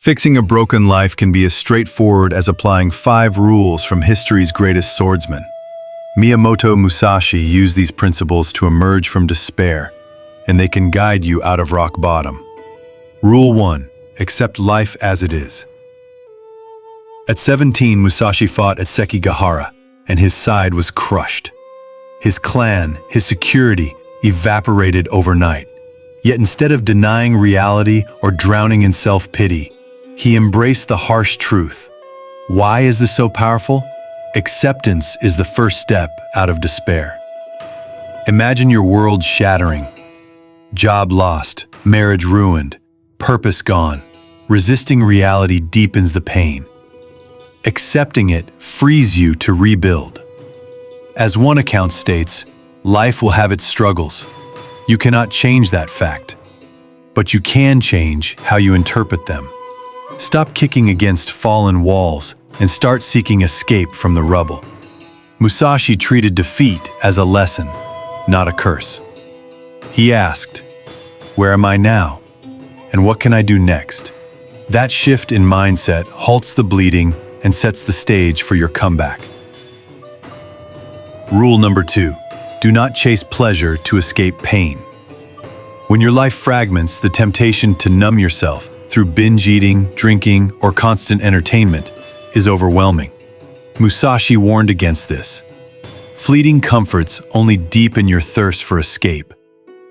Fixing a broken life can be as straightforward as applying 5 rules from history's greatest swordsman. Miyamoto Musashi used these principles to emerge from despair, and they can guide you out of rock bottom. Rule 1. Accept life as it is. At 17, Musashi fought at Sekigahara, and his side was crushed. His clan, his security, evaporated overnight. Yet instead of denying reality or drowning in self-pity, he embraced the harsh truth. Why is this so powerful? Acceptance is the first step out of despair. Imagine your world shattering. Job lost, marriage ruined, purpose gone. Resisting reality deepens the pain. Accepting it frees you to rebuild. As one account states, life will have its struggles. You cannot change that fact, but you can change how you interpret them. Stop kicking against fallen walls and start seeking escape from the rubble. Musashi treated defeat as a lesson, not a curse. He asked, "Where am I now? And what can I do next?" That shift in mindset halts the bleeding and sets the stage for your comeback. Rule number 2. Do not chase pleasure to escape pain. When your life fragments, the temptation to numb yourself through binge eating, drinking, or constant entertainment is overwhelming. Musashi warned against this. Fleeting comforts only deepen your thirst for escape.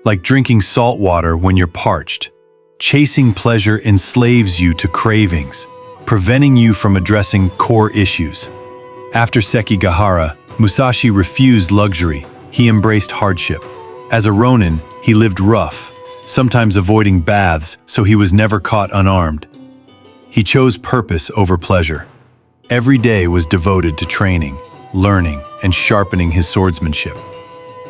Like drinking salt water when you're parched, chasing pleasure enslaves you to cravings, preventing you from addressing core issues. After Sekigahara, Musashi refused luxury. He embraced hardship. As a ronin, he lived rough, sometimes avoiding baths so he was never caught unarmed. He chose purpose over pleasure. Every day was devoted to training, learning, and sharpening his swordsmanship.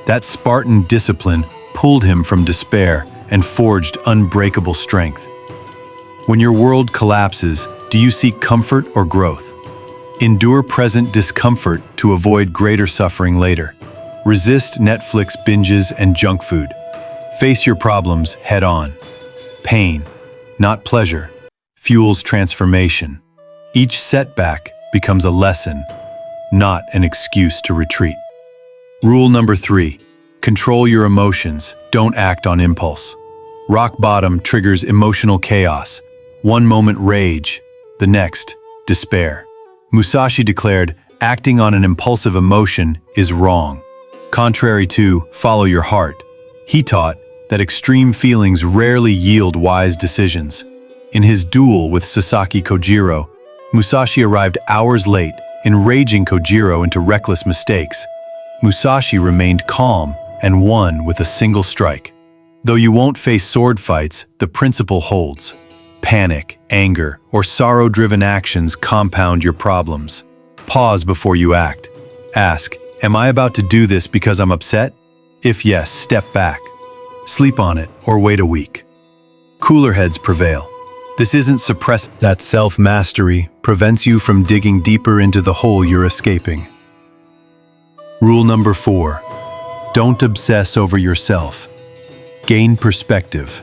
That Spartan discipline pulled him from despair and forged unbreakable strength. When your world collapses, do you seek comfort or growth? Endure present discomfort to avoid greater suffering later. Resist Netflix binges and junk food. Face your problems head on. Pain, not pleasure, fuels transformation. Each setback becomes a lesson, not an excuse to retreat. Rule number 3. Control your emotions, don't act on impulse. Rock bottom triggers emotional chaos. One moment rage, the next despair. Musashi declared, acting on an impulsive emotion is wrong. Contrary to follow your heart, he taught that extreme feelings rarely yield wise decisions. In his duel with Sasaki Kojiro, Musashi arrived hours late, enraging Kojiro into reckless mistakes. Musashi remained calm and won with a single strike. Though you won't face sword fights, the principle holds. Panic, anger, or sorrow-driven actions compound your problems. Pause before you act. Ask, am I about to do this because I'm upset? If yes, step back. Sleep on it or wait a week. Cooler heads prevail. This isn't suppressed. That self-mastery prevents you from digging deeper into the hole you're escaping. Rule number 4. Don't obsess over yourself. Gain perspective.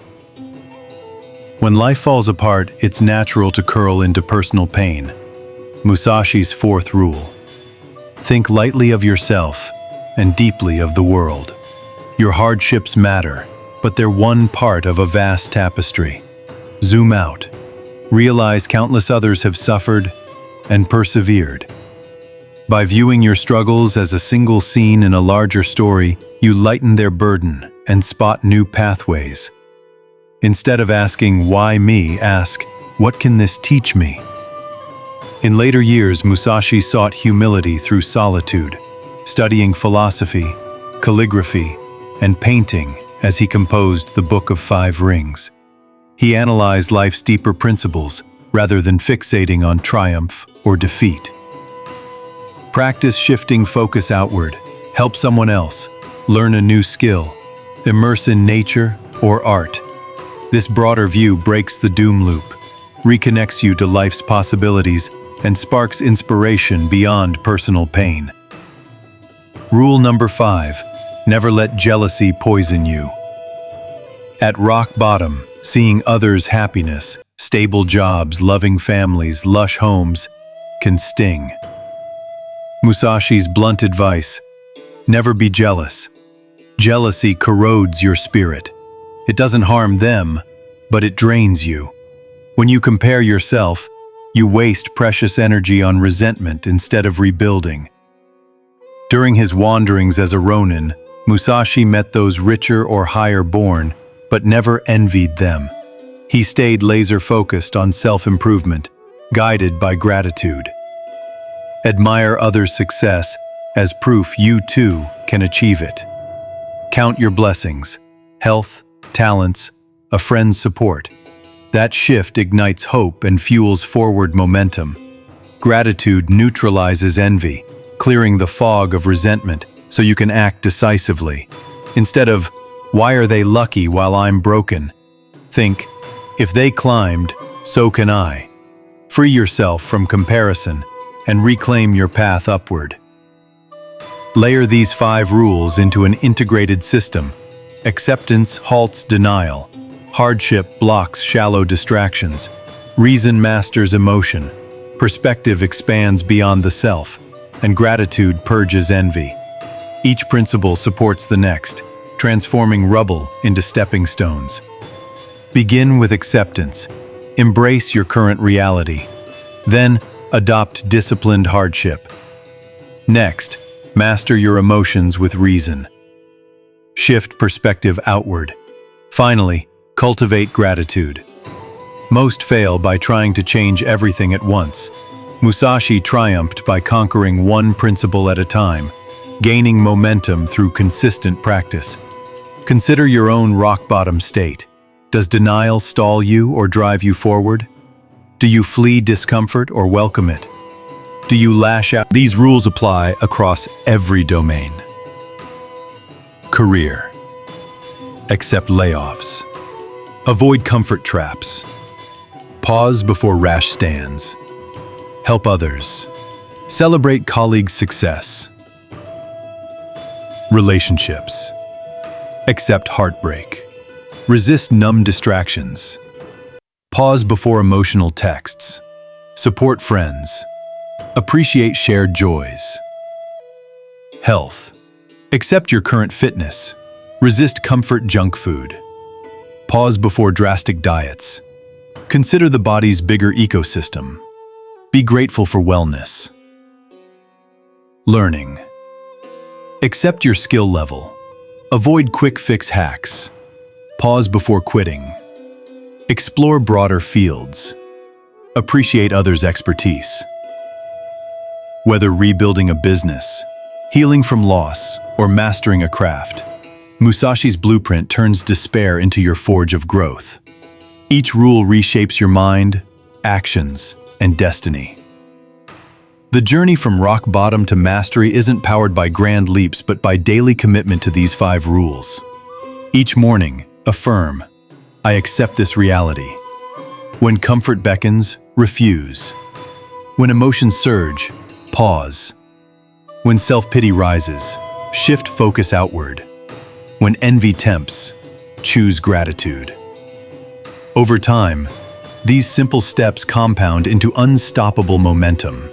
When life falls apart, it's natural to curl into personal pain. Musashi's 4th rule. Think lightly of yourself and deeply of the world. Your hardships matter, but they're one part of a vast tapestry. Zoom out. Realize countless others have suffered and persevered. By viewing your struggles as a single scene in a larger story, you lighten their burden and spot new pathways. Instead of asking, why me, ask, what can this teach me? In later years, Musashi sought humility through solitude, studying philosophy, calligraphy, and painting as he composed the Book of 5 Rings. He analyzed life's deeper principles rather than fixating on triumph or defeat. Practice shifting focus outward, help someone else, learn a new skill, immerse in nature or art. This broader view breaks the doom loop, reconnects you to life's possibilities, and sparks inspiration beyond personal pain. Rule number 5. Never let jealousy poison you. At rock bottom, seeing others' happiness stable jobs, loving families, lush homes can sting. Musashi's blunt advice: never be jealous. Jealousy corrodes your spirit. It doesn't harm them, but it drains you. When you compare yourself, you waste precious energy on resentment instead of rebuilding. During his wanderings as a ronin, Musashi met those richer or higher born, but never envied them. He stayed laser-focused on self-improvement, guided by gratitude. Admire others' success as proof you too can achieve it. Count your blessings: health, talents, a friend's support. That shift ignites hope and fuels forward momentum. Gratitude neutralizes envy, clearing the fog of resentment so you can act decisively. Instead of, "Why are they lucky while I'm broken?" think, "If they climbed, so can I." Free yourself from comparison and reclaim your path upward. Layer these 5 rules into an integrated system. Acceptance halts denial. Hardship blocks shallow distractions. Reason masters emotion. Perspective expands beyond the self. And gratitude purges envy. Each principle supports the next, transforming rubble into stepping stones. Begin with acceptance. Embrace your current reality. Then, adopt disciplined hardship. Next, master your emotions with reason. Shift perspective outward. Finally, cultivate gratitude. Most fail by trying to change everything at once. Musashi triumphed by conquering one principle at a time, gaining momentum through consistent practice. Consider your own rock-bottom state. Does denial stall you or drive you forward? Do you flee discomfort or welcome it? Do you lash out? These rules apply across every domain. Career. Accept layoffs. Avoid comfort traps. Pause before rash stands. Help others. Celebrate colleagues' success. Relationships. Accept heartbreak. Resist numb distractions. Pause before emotional texts. Support friends. Appreciate shared joys. Health. Accept your current fitness. Resist comfort junk food. Pause before drastic diets. Consider the body's bigger ecosystem. Be grateful for wellness. Learning. Accept your skill level. Avoid quick-fix hacks. Pause before quitting. Explore broader fields. Appreciate others' expertise. Whether rebuilding a business, healing from loss, or mastering a craft, Musashi's blueprint turns despair into your forge of growth. Each rule reshapes your mind, actions, and destiny. The journey from rock bottom to mastery isn't powered by grand leaps but by daily commitment to these 5 rules. Each morning, affirm, "I accept this reality." When comfort beckons, refuse. When emotions surge, pause. When self-pity rises, shift focus outward. When envy tempts, choose gratitude. Over time, these simple steps compound into unstoppable momentum,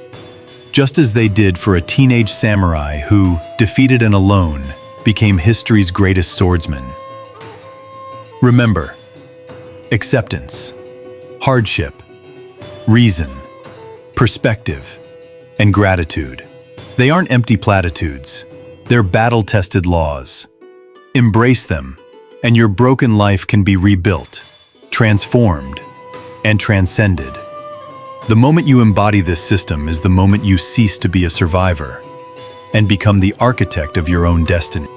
just as they did for a teenage samurai who, defeated and alone, became history's greatest swordsman. Remember, acceptance, hardship, reason, perspective, and gratitude. They aren't empty platitudes. They're battle-tested laws. Embrace them, and your broken life can be rebuilt, transformed, and transcended. The moment you embody this system is the moment you cease to be a survivor and become the architect of your own destiny.